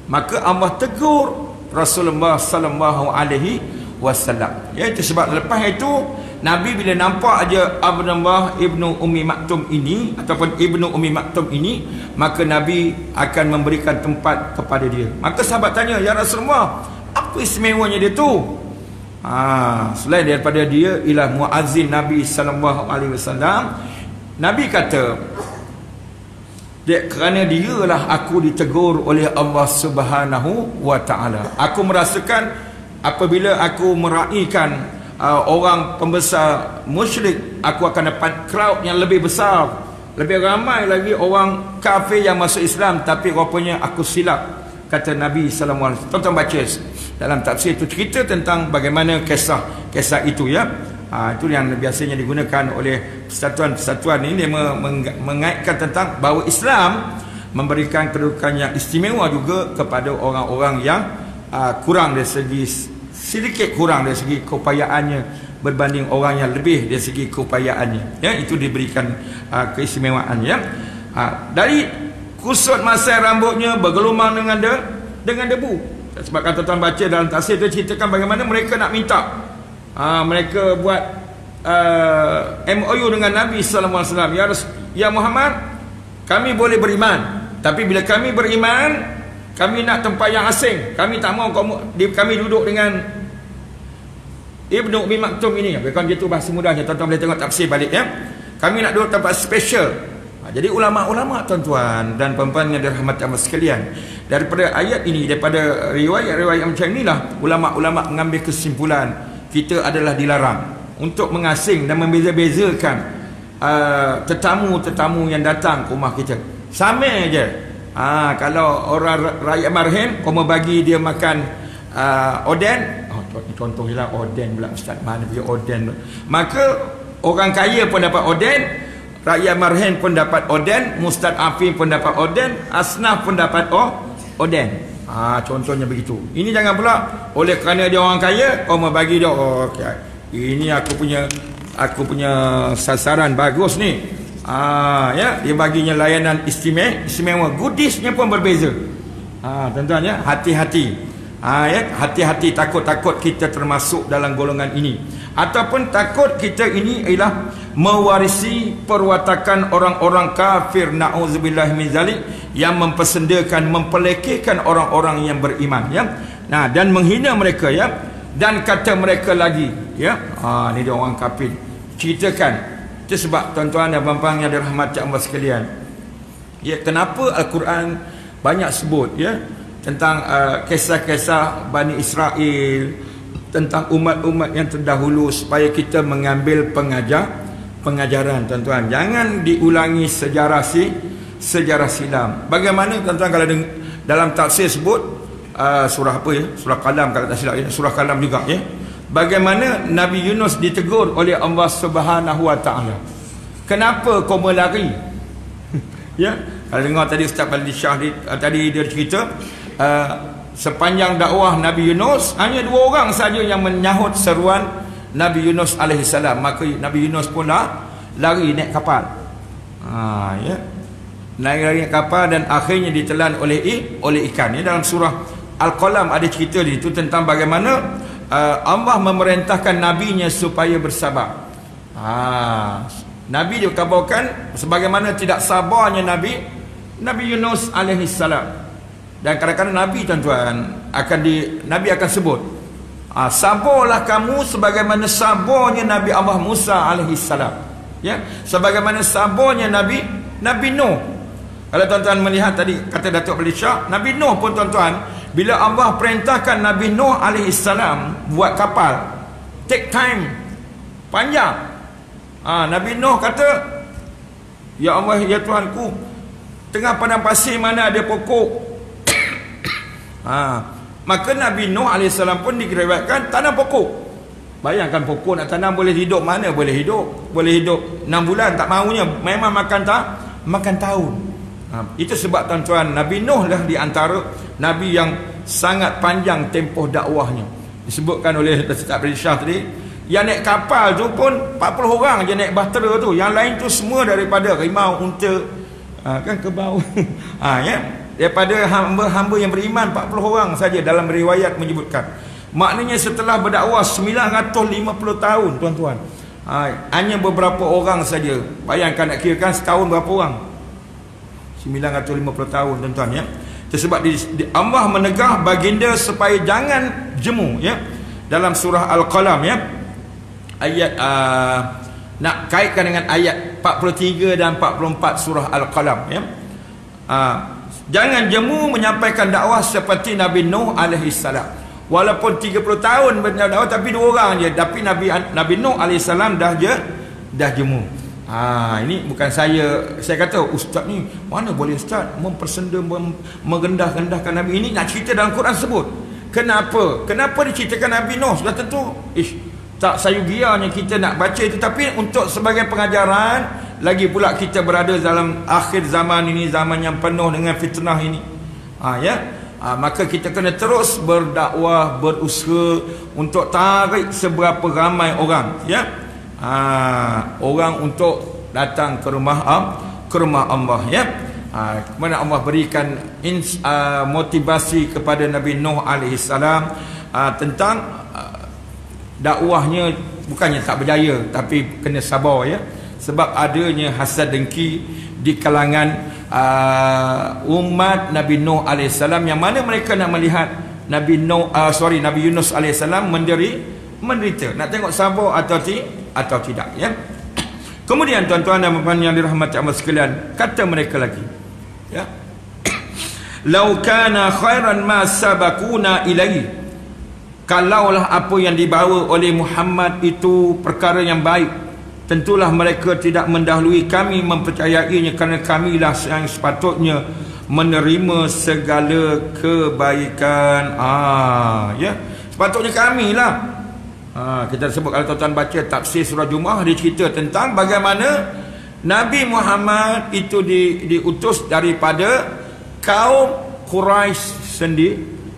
Speaker 1: Maka Allah tegur Rasulullah sallallahu alaihi wasallam. Iaitu sebab lepas itu Nabi bila nampak aja Abdullah ibnu Umi Maktum ini ataupun ibnu Umi Maktum ini, maka Nabi akan memberikan tempat kepada dia. Maka sahabat tanya, ya Rasulullah, apa istimewanya dia tu? Selain daripada dia ialah muazzin Nabi sallallahu alaihi wasallam. Nabi kata, kerana dialah aku ditegur oleh Allah Subhanahu wa taala. Aku merasakan apabila aku meraihkan orang pembesar musyrik, aku akan dapat crowd yang lebih besar, lebih ramai lagi orang kafir yang masuk Islam, tapi rupanya aku silap, kata Nabi sallallahu alaihi wasallam. Tonton baca dalam tafsir itu, cerita tentang bagaimana kisah itu ya. Itu yang biasanya digunakan oleh persatuan-persatuan ini, dia mengaitkan tentang bahawa Islam memberikan kedudukan yang istimewa juga kepada orang-orang yang kurang dari segi, sedikit kurang dari segi keupayaannya berbanding orang yang lebih dari segi keupayaannya ya. Itu diberikan keistimewaan ya. kusut masai rambutnya, bergelumang dengan debu. Sebab kata tuan baca dalam tafsir tu ceritakan bagaimana mereka nak minta, mereka buat MOU dengan Nabi sallallahu alaihi wasallam. Ya Muhammad, kami boleh beriman, tapi bila kami beriman, kami nak tempat yang asing. Kami tak mau kami duduk dengan Ibnu Umi Maktum ini. Bukan begitu bahasa mudahnya, tuan-tuan boleh tengok tafsir balik ya. Kami nak duduk tempat special. Jadi ulama-ulama tuan-tuan dan puan-puan yang dirahmati Allah sekalian, daripada ayat ini, daripada riwayat-riwayat macam inilah ulama-ulama mengambil kesimpulan kita adalah dilarang untuk mengasing dan membeza-bezakan tetamu-tetamu yang datang ke rumah kita. Sama je. Kalau orang rakyat marhen, kau mau bagi dia makan oden, contohnya oden pula ustaz, mana punya oden, maka orang kaya pun dapat oden, rakyat marhen pun dapat oden, mustadafin pun dapat oden, asnaf pun dapat oden. Contohnya begitu. Ini jangan pula oleh kerana dia orang kaya, kau mau bagi dia, okay, ini aku punya sasaran bagus ni. Ya, dia baginya layanan istimewa. Goodiesnya pun berbeza. Tuan-tuan ya, hati-hati. Ya, hati-hati, takut-takut kita termasuk dalam golongan ini, ataupun takut kita ini ialah mewarisi perwatakan orang-orang kafir, na'udzubillah min zalik, yang mempersendakan, mempelekehkan orang-orang yang beriman ya. Dan menghina mereka ya, dan kata mereka lagi ya, ni dia orang kafir. Ceritakan. Itu sebab tuan-tuan dan puan-puan yang dirahmati Allah sekalian, ya, kenapa Al-Quran banyak sebut ya tentang kisah-kisah Bani Israel, tentang umat-umat yang terdahulu, supaya kita mengambil pengajaran tuan-tuan. Jangan diulangi sejarah silam. Bagaimana tuan-tuan kalau dalam tafsir sebut surah apa ya? Surah Qalam kalau tak silap ya. Surah Qalam juga ya. Bagaimana Nabi Yunus ditegur oleh Allah Subhanahu wa taala. Kenapa kau melari? Ya, kalau dengar tadi Ustaz Baldi Shah tadi dia cerita, sepanjang dakwah Nabi Yunus hanya 2 orang saja yang menyahut seruan Nabi Yunus alaihi salam. Maka Nabi Yunus pula lari naik kapal. Ya. Naik kapal dan akhirnya ditelan oleh ikan. Ya, dalam surah Al-Qalam ada cerita di situ tentang bagaimana Allah memerintahkan nabinya supaya bersabar. Nabi dikabarkan sebagaimana tidak sabarnya Nabi Yunus alaihi salam. Dan kadang-kadang Nabi tuan-tuan Nabi akan sebut, sabarlah kamu sebagaimana sabarnya Nabi Allah Musa alaihi salam. Ya, sebagaimana sabarnya Nabi Nuh. Kalau tuan-tuan melihat tadi kata Datuk Baldi Shah, Nabi Nuh pun tuan-tuan, bila Allah perintahkan Nabi Nuh alaihi salam buat kapal, take time, panjang. Nabi Nuh kata, ya Allah, ya Tuhanku, tengah padang pasir mana ada pokok. Maka Nabi Nuh AS pun dikirakan tanam pokok. Bayangkan pokok nak tanam boleh hidup, mana boleh hidup? Boleh hidup 6 bulan, tak maunya memang makan tahun. Itu sebab tuan-tuan, Nabi Nuh lah di antara Nabi yang sangat panjang tempoh dakwahnya. Disebutkan oleh Ustaz Baldi Shah tadi, yang naik kapal tu pun 40 orang je naik bahtera tu. Yang lain tu semua daripada rimau, unta, kan kebau. Ya, daripada hamba-hamba yang beriman 40 orang saja dalam riwayat menyebutkan. Maknanya setelah berdakwah 950 tahun tuan-tuan, hanya beberapa orang saja. Bayangkan nak kirakan setahun berapa orang? 950 tahun tuan-tuan ya. Sebab Allah menegah baginda supaya jangan jemu ya. Dalam surah Al-Qalam ya, ayat nak kaitkan dengan ayat 43 dan 44 surah Al-Qalam ya. Jangan jemu menyampaikan dakwah seperti Nabi Nuh alaihi salam. Walaupun 30 tahun berdakwah, tapi 2 orang je. Tapi Nabi Nuh alaihi salam dah jemu. Ini bukan saya kata ustaz ni mana boleh ustaz mempersenda merendah-rendahkan Nabi. Ini nak cerita dalam Quran sebut. Kenapa diceritakan Nabi Nuh? Sudah tentu tak sayugianya kita nak baca itu, tapi untuk sebagai pengajaran. Lagi pula kita berada dalam akhir zaman ini, zaman yang penuh dengan fitnah ini. Maka kita kena terus berdakwah, berusaha untuk tarik seberapa ramai orang ya. Orang untuk datang ke rumah Allah ya. Kemudian Allah berikan motivasi kepada Nabi Nuh AS tentang dakwahnya bukannya tak berjaya, tapi kena sabar ya, sebab adanya hasad dengki di kalangan umat Nabi Nuh AS, yang mana mereka nak melihat Nabi Yunus AS menderita. Nak tengok sabar atau tidak ya. Kemudian tuan-tuan dan puan-puan yang dirahmati Allah sekalian, kata mereka lagi ya, lau kana khairan ma sabaquna ilaihi, kalaulah apa yang dibawa oleh Muhammad itu perkara yang baik, tentulah mereka tidak mendahului kami mempercayainya, kerana kamilah yang sepatutnya menerima segala kebaikan. Ya, sepatutnya kamilah. Kita sebut, kalau tuan-tuan baca tafsir surah Jumu'ah, dia cerita tentang bagaimana Nabi Muhammad itu diutus daripada kaum Quraisy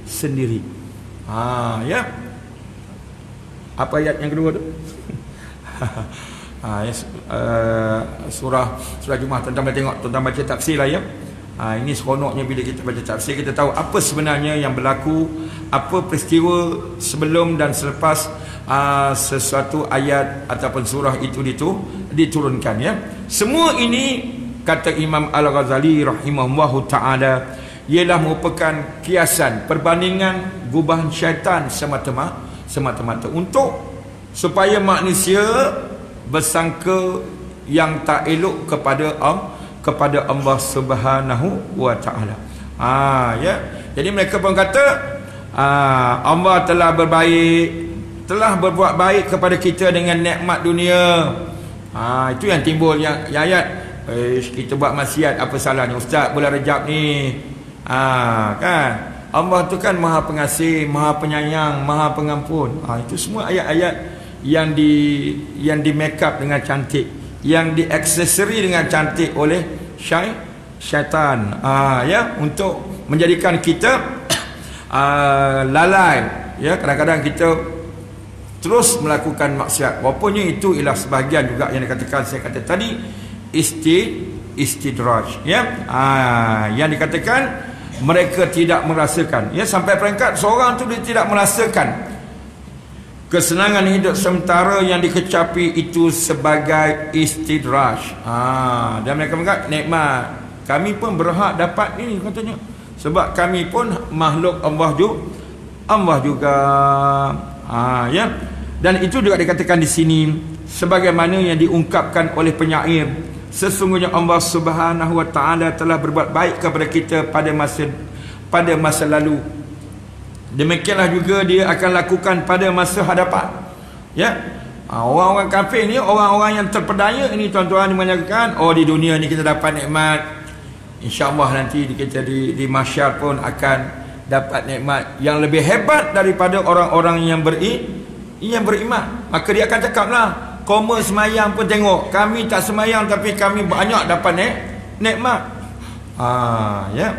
Speaker 1: sendiri. Ya. Apa ayat yang kedua tu? Surah Jumu'ah, tuan-tuan boleh tengok, tuan-tuan baca tafsir lah ya. Ini seronoknya bila kita baca tafsir, kita tahu apa sebenarnya yang berlaku, apa peristiwa sebelum dan selepas sesuatu ayat ataupun surah itu diturunkan ya. Semua ini, kata Imam Al-Ghazali rahimahullahu ta'ala, ialah merupakan kiasan, perbandingan gubahan syaitan semata-mata untuk supaya manusia bersangka yang tak elok kepada Allah Subhanahu wa ta'ala. Ya. Jadi mereka pun kata Allah telah berbuat baik kepada kita dengan nikmat dunia. Itu yang timbul yang ayat, kita buat maksiat apa salahnya ustaz bulan Rejab ni. Kan Allah tu kan Maha Pengasih, Maha Penyayang, Maha Pengampun. Itu semua ayat-ayat yang di make up dengan cantik, yang diaksesori dengan cantik oleh syaitan, ya, untuk menjadikan kita lalai ya. Kadang-kadang kita terus melakukan maksiat, walaupun itu ialah sebahagian juga yang dikatakan, saya kata tadi, istidraj ya. Yang dikatakan mereka tidak merasakan ya, sampai peringkat seorang tu dia tidak merasakan kesenangan hidup sementara yang dikecapi itu sebagai istidraj. Dan mereka menganggap nikmat, kami pun berhak dapat ini katanya, sebab kami pun makhluk Allah juga. Ya. Dan itu juga dikatakan di sini sebagaimana yang diungkapkan oleh penyair, sesungguhnya Allah Subhanahu wa ta'ala telah berbuat baik kepada kita pada masa lalu, demikianlah juga dia akan lakukan pada masa hadapan ya. Orang-orang kafir ni, orang-orang yang terpedaya ini tuan-tuan, menyatakan di dunia ni kita dapat nikmat, insya-Allah nanti kita di mahsyar pun akan dapat nikmat yang lebih hebat daripada orang-orang yang beriman. Maka dia akan cakap lah, koma semayang pun tengok, kami tak semayang tapi kami banyak dapat nikmat. Ya.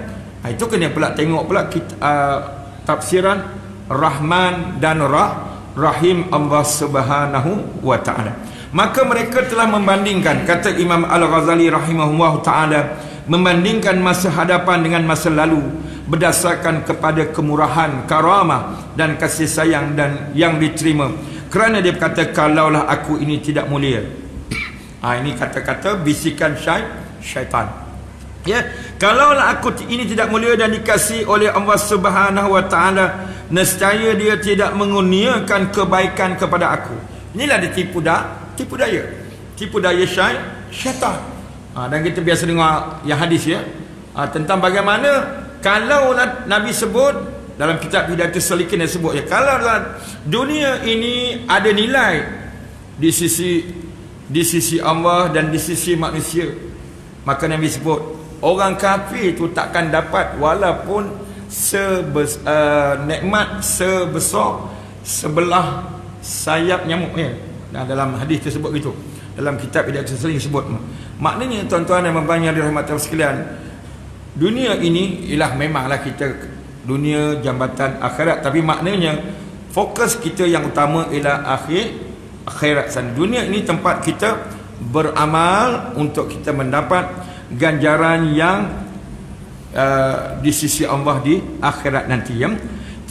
Speaker 1: Itu kena pula tengok pula kita, tafsiran Rahman dan Rahim Allah Subhanahu wa ta'ala. Maka mereka telah membandingkan, kata Imam Al-Ghazali rahimahullah ta'ala, membandingkan masa hadapan dengan masa lalu berdasarkan kepada kemurahan, karamah dan kasih sayang dan yang diterima. Kerana dia berkata, kalaulah aku ini tidak mulia. Ini kata-kata bisikan syaitan ya. Kalaulah aku ini tidak mulia dan dikasihi oleh Allah Subhanahu wa ta'ala, nescaya dia tidak mengurniakan kebaikan kepada aku. Inilah dia tipu daya syaitan. Dan kita biasa dengar yang hadis ya, tentang bagaimana kalau Nabi sebut dalam kitab Hidayatus Salikin, dia sebut ya, kalau dunia ini ada nilai di sisi Allah dan di sisi manusia, maka Nabi sebut orang kafir itu takkan dapat walaupun nikmat sebesar sebelah sayap nyamuk ya. Dan dalam hadis tersebut gitu, dalam kitab Hidayatus Salikin sebut. Maknanya tuan-tuan dan puan-puan yang dirahmati Allah sekalian, dunia ini ialah memanglah kita dunia jambatan akhirat, tapi maknanya fokus kita yang utama ialah akhirat sana. Dunia ini tempat kita beramal untuk kita mendapat ganjaran yang di sisi Allah di akhirat nanti, ya.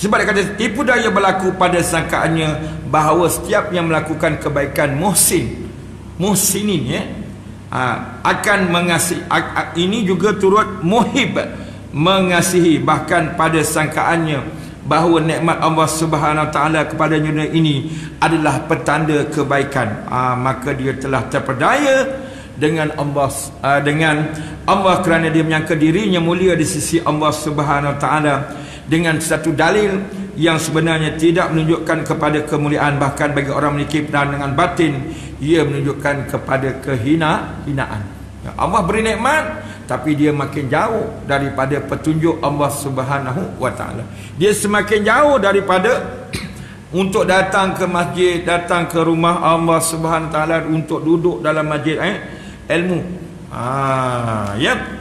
Speaker 1: Sebab dia kata tipu daya berlaku pada sangkaannya bahawa setiap yang melakukan kebaikan muhsinin, ya, akan mengasihi. Ini juga turut muhib, mengasihi, bahkan pada sangkaannya bahawa nikmat Allah Subhanahu Wa Taala kepadanya ini adalah petanda kebaikan, maka dia telah terpedaya dengan Allah kerana dia menyangka dirinya mulia di sisi Allah Subhanahu Wa Taala dengan satu dalil yang sebenarnya tidak menunjukkan kepada kemuliaan, bahkan bagi orang memiliki pandangan dengan batin ia menunjukkan kepada kehinaan. Allah beri nikmat tapi dia makin jauh daripada petunjuk Allah Subhanahu Wa Taala. Dia semakin jauh daripada untuk datang ke masjid, datang ke rumah Allah Subhanahu Wa Taala untuk duduk dalam masjid ilmu. Ya.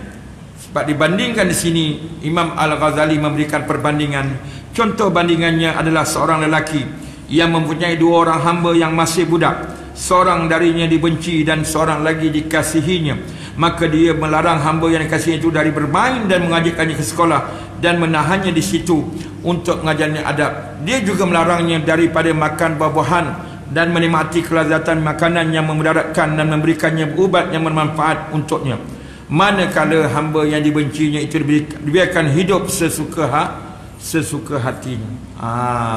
Speaker 1: Sebab dibandingkan di sini, Imam Al-Ghazali memberikan perbandingan. Contoh bandingannya adalah seorang lelaki yang mempunyai dua orang hamba yang masih budak. Seorang darinya dibenci dan seorang lagi dikasihinya. Maka dia melarang hamba yang dikasihi itu dari bermain dan mengajakkannya ke sekolah dan menahannya di situ untuk mengajarnya adab. Dia juga melarangnya daripada makan buah-buahan dan menikmati kelazatan makanan yang memudaratkan dan memberikannya ubat yang bermanfaat untuknya. Manakala hamba yang dibencinya itu dibiarkan hidup sesuka hatinya.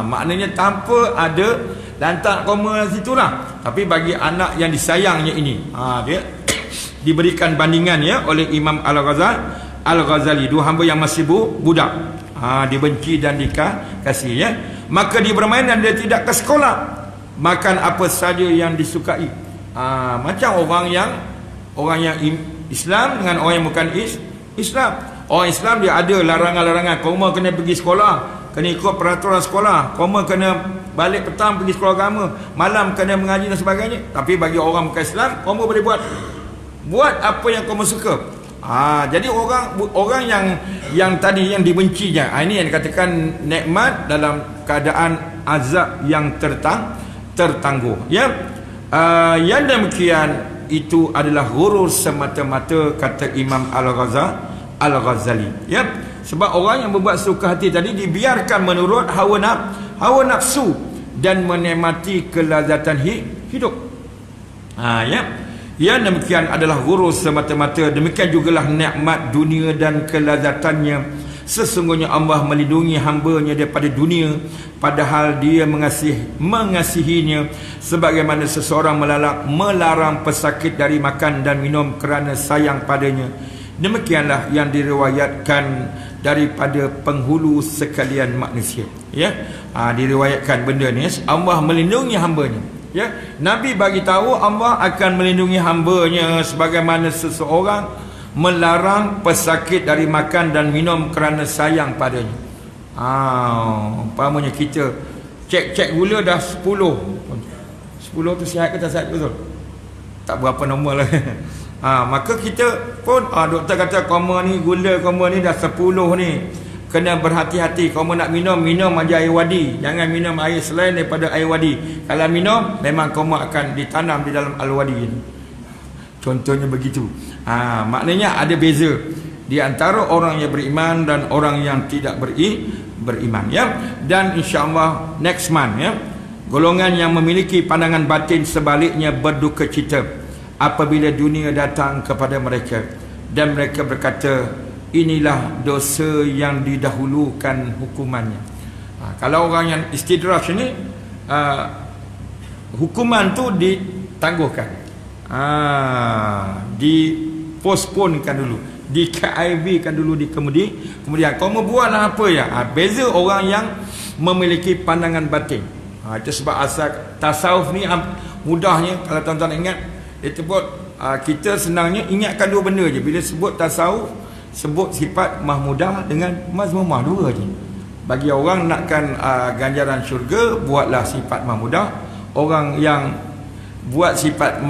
Speaker 1: Maknanya tanpa ada lantak koma situlah. Tapi bagi anak yang disayangnya ini, dia diberikan bandingan, ya, oleh Imam Al-Ghazali, dua hamba yang masih budak, dibenci dan dikasihi, ya. Maka dia bermain dan dia tidak ke sekolah, makan apa saja yang disukai. Macam orang yang Islam dengan orang yang bukan Islam. Orang Islam dia ada larangan-larangan. Kau kena pergi sekolah, kena ikut peraturan sekolah. Kau kena balik petang pergi sekolah agama, malam kena mengaji dan sebagainya. Tapi bagi orang bukan Islam, kau boleh buat apa yang kau suka. Jadi orang yang tadi yang dibencinya, ini yang dikatakan nikmat dalam keadaan azab yang tertangguh, ya. Yang demikian itu adalah ghurur semata-mata, kata Imam Al-Ghazali, ya. Sebab orang yang berbuat suka hati tadi dibiarkan menurut hawa nafsu dan menikmati kelazatan hidup. Ya. Yang demikian adalah ghurur semata-mata. Demikian jugalah nikmat dunia dan kelazatannya. Sesungguhnya Allah melindungi hamba-Nya daripada dunia, padahal Dia mengasihinya, sebagaimana seseorang melarang pesakit dari makan dan minum kerana sayang padanya. Demikianlah yang diriwayatkan daripada penghulu sekalian manusia, ya. Diriwayatkan benda ni, Allah melindungi hamba-Nya, ya. Nabi bagi tahu Allah akan melindungi hamba-Nya sebagaimana seseorang melarang pesakit dari makan dan minum kerana sayang padanya. Umpamanya kita cek gula dah 10 tu sihat ke tak sihat, betul? Tak berapa nombor lah. Maka kita pun doktor kata koma ni, gula koma ni dah 10 ni, kena berhati-hati. Koma nak minum aja air wadi, jangan minum air selain daripada air wadi. Kalau minum memang koma akan ditanam di dalam al-wadi ni. Contohnya begitu. Maknanya ada beza di antara orang yang beriman dan orang yang tidak beriman, ya. Dan insya-Allah next month, ya, golongan yang memiliki pandangan batin sebaliknya berduka cita apabila dunia datang kepada mereka dan mereka berkata, inilah dosa yang didahulukan hukumannya. Kalau orang yang istidraj ni, hukuman tu ditangguhkan, diposponkan dulu, di KIV kan dulu, di kemudian kau mau buatlah apa, ya. Beza orang yang memiliki pandangan batin. Itu sebab asal tasawuf ni mudahnya, kalau tuan-tuan ingat, dia sebut, kita senangnya ingatkan dua benda je. Bila sebut tasawuf, sebut sifat mahmudah dengan mazmumah, dua je. Bagi orang nakkan ganjaran syurga, buatlah sifat mahmudah. Orang yang buat sifat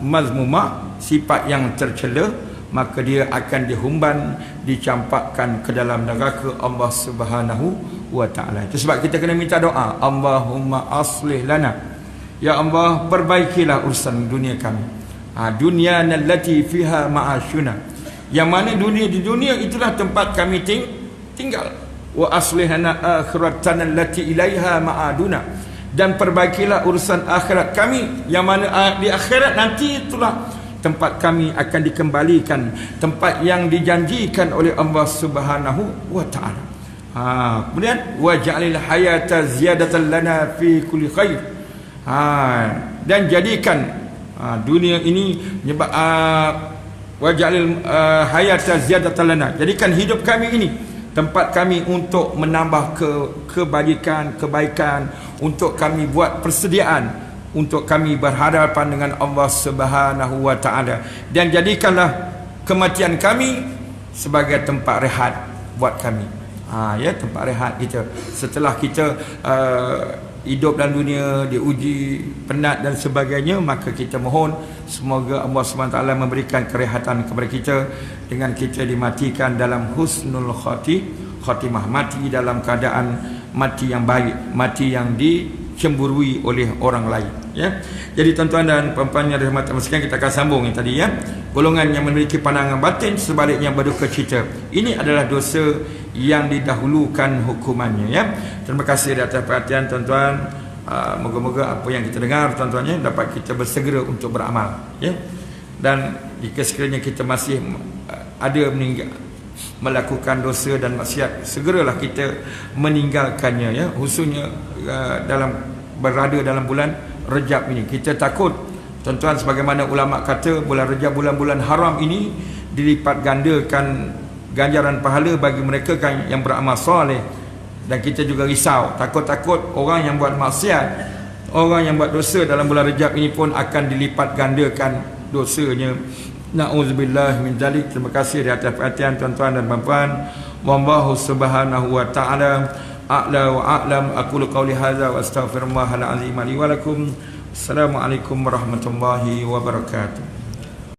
Speaker 1: mazmumah, sifat yang tercela, maka dia akan dihumban, dicampakkan ke dalam neraka Allah Subhanahu wa Ta'ala. Itu sebab kita kena minta doa, Allahumma aslih lana, ya Allah, perbaikilah urusan dunia kami, dunia allati fiha ma'ashuna, Yang mana di dunia itulah tempat kami tinggal. Wa aslihana akhiratana allati ilaiha ma'aduna. Dan perbaikilah urusan akhirat kami, yang mana di akhirat nanti itulah tempat kami akan dikembalikan, tempat yang dijanjikan oleh Allah Subhanahu wa taala. Kemudian waj'alil hayata ziyadatan lana fi kulli khair. Dan jadikan dunia ini waj'alil hayata ziyadatan lana, jadikan hidup kami ini tempat kami untuk menambah kebaikan, untuk kami buat persediaan, untuk kami berhadapan dengan Allah Subhanahu wa taala. Dan jadikanlah kematian kami sebagai tempat rehat buat kami. Tempat rehat kita setelah kita hidup dalam dunia, diuji, penat dan sebagainya. Maka kita mohon semoga Allah SWT memberikan kerehatan kepada kita dengan kita dimatikan dalam husnul khatimah, mati dalam keadaan mati yang baik, mati yang dicemburui oleh orang lain, ya. Jadi tuan-tuan dan puan-puan yang dirahmati Allah sekalian, kita akan sambung yang tadi, ya. Golongan yang memiliki pandangan batin sebaliknya berduka cita. Ini adalah dosa yang didahulukan hukumannya, ya. Terima kasih di atas perhatian tuan-tuan. Moga-moga apa yang kita dengar tuan-tuannya dapat kita bersegera untuk beramal, ya. Dan jika sekiranya kita masih ada melakukan dosa dan maksiat, segeralah kita meninggalkannya, ya. Khususnya berada dalam bulan Rejab ini. Kita takut tuan-tuan, sebagaimana ulama kata, bulan Rejab, bulan-bulan haram ini dilipat gandakan ganjaran pahala bagi mereka yang beramal soleh. Dan kita juga risau, takut-takut orang yang buat maksiat, orang yang buat dosa dalam bulan Rejab ini pun akan dilipat gandakan dosanya. Na'udzubillah min dzalik. Terima kasih di atas perhatian tuan-tuan dan puan-puan. Wallahu subhanahu wa ta'ala a'la wa a'lam. Aqulu qawli hadza wa astaghfirullahal azim li wa lakum. Assalamualaikum warahmatullahi wabarakatuh.